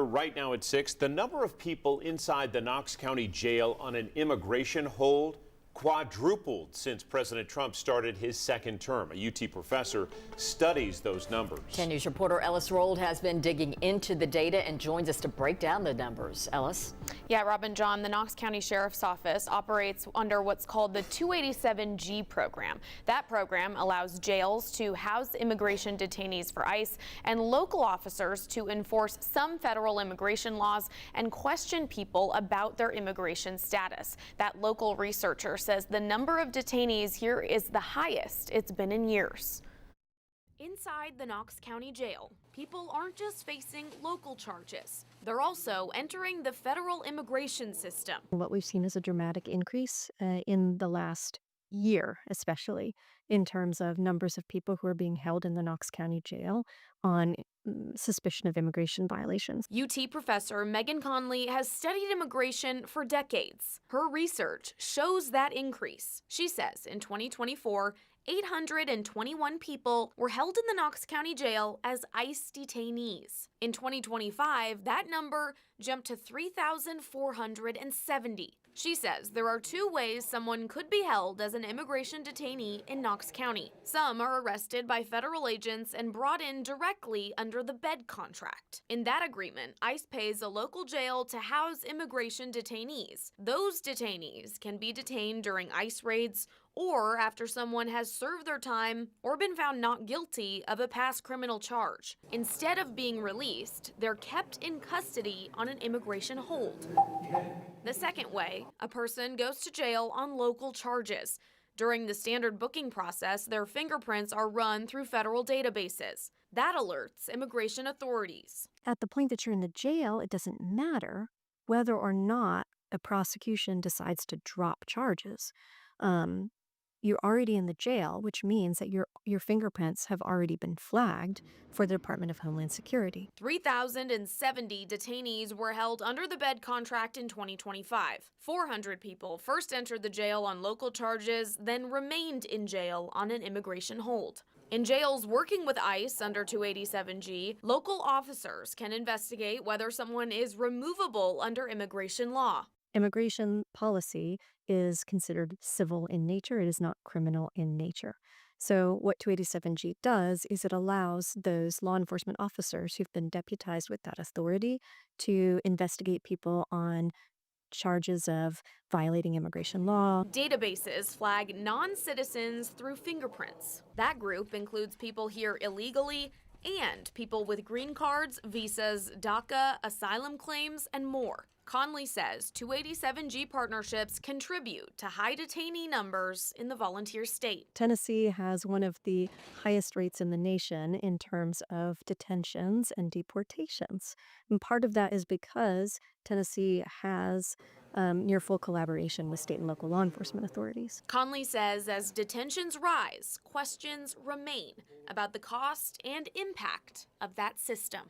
Right now at 6, the number of people inside the Knox County Jail on an immigration hold quadrupled since President Trump started his second term. A UT professor studies those numbers. 10 News reporter Ellis Rold has been digging into the data and joins us to break down the numbers. Ellis? Yeah, Robin, John, the Knox County Sheriff's Office operates under what's called the 287G program. That program allows jails to house immigration detainees for ICE and local officers to enforce some federal immigration laws and question people about their immigration status. That local researcher says the number of detainees here is the highest it's been in years. Inside the Knox County Jail, people aren't just facing local charges. They're also entering the federal immigration system. What we've seen is a dramatic increase in the last year, especially in terms of numbers of people who are being held in the Knox County Jail on suspicion of immigration violations. UT professor Megan Conley has studied immigration for decades. Her research shows that increase. She says in 2024, 821 people were held in the Knox County Jail as ICE detainees. In 2025, that number jumped to 3,470. She says there are two ways someone could be held as an immigration detainee in Knox County. Some are arrested by federal agents and brought in directly under the bed contract. In that agreement, ICE pays a local jail to house immigration detainees. Those detainees can be detained during ICE raids or after someone has served their time or been found not guilty of a past criminal charge. Instead of being released, they're kept in custody on an immigration hold. The second way, a person goes to jail on local charges. During the standard booking process, their fingerprints are run through federal databases. That alerts immigration authorities. At the point that you're in the jail, it doesn't matter whether or not a prosecution decides to drop charges. You're already in the jail, which means that your fingerprints have already been flagged for the Department of Homeland Security. 3,070 detainees were held under the bed contract in 2025. 400 people first entered the jail on local charges, then remained in jail on an immigration hold. In jails working with ICE under 287G, local officers can investigate whether someone is removable under immigration law. Immigration policy is considered civil in nature. It is not criminal in nature. So what 287G does is it allows those law enforcement officers who've been deputized with that authority to investigate people on charges of violating immigration law. Databases flag non-citizens through fingerprints. That group includes people here illegally and people with green cards, visas, DACA, asylum claims, and more. Conley says 287G partnerships contribute to high detainee numbers in the volunteer state. Tennessee has one of the highest rates in the nation in terms of detentions and deportations. And part of that is because Tennessee has near full collaboration with state and local law enforcement authorities. Conley says as detentions rise, questions remain about the cost and impact of that system.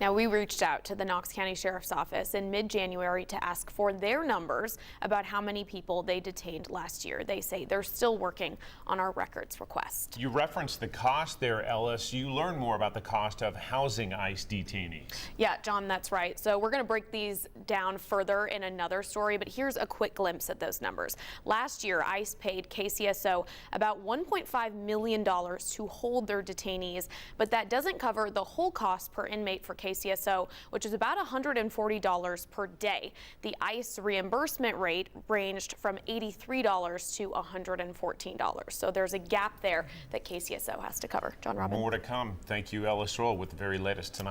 Now, we reached out to the Knox County Sheriff's Office in mid-January to ask for their numbers about how many people they detained last year. They say they're still working on our records request. You referenced the cost there, Ellis. You learn more about the cost of housing ICE detainees. Yeah, John, that's right. So we're going to break these down further in another story, but here's a quick glimpse at those numbers. Last year, ICE paid KCSO about $1.5 million to hold their detainees, but that doesn't cover the whole cost per inmate for KCSO, which is about $140 per day. The ICE reimbursement rate ranged from $83 to $114. So there's a gap there that KCSO has to cover. John Robin. More to come. Thank you, Ellis Roll, with the very latest tonight.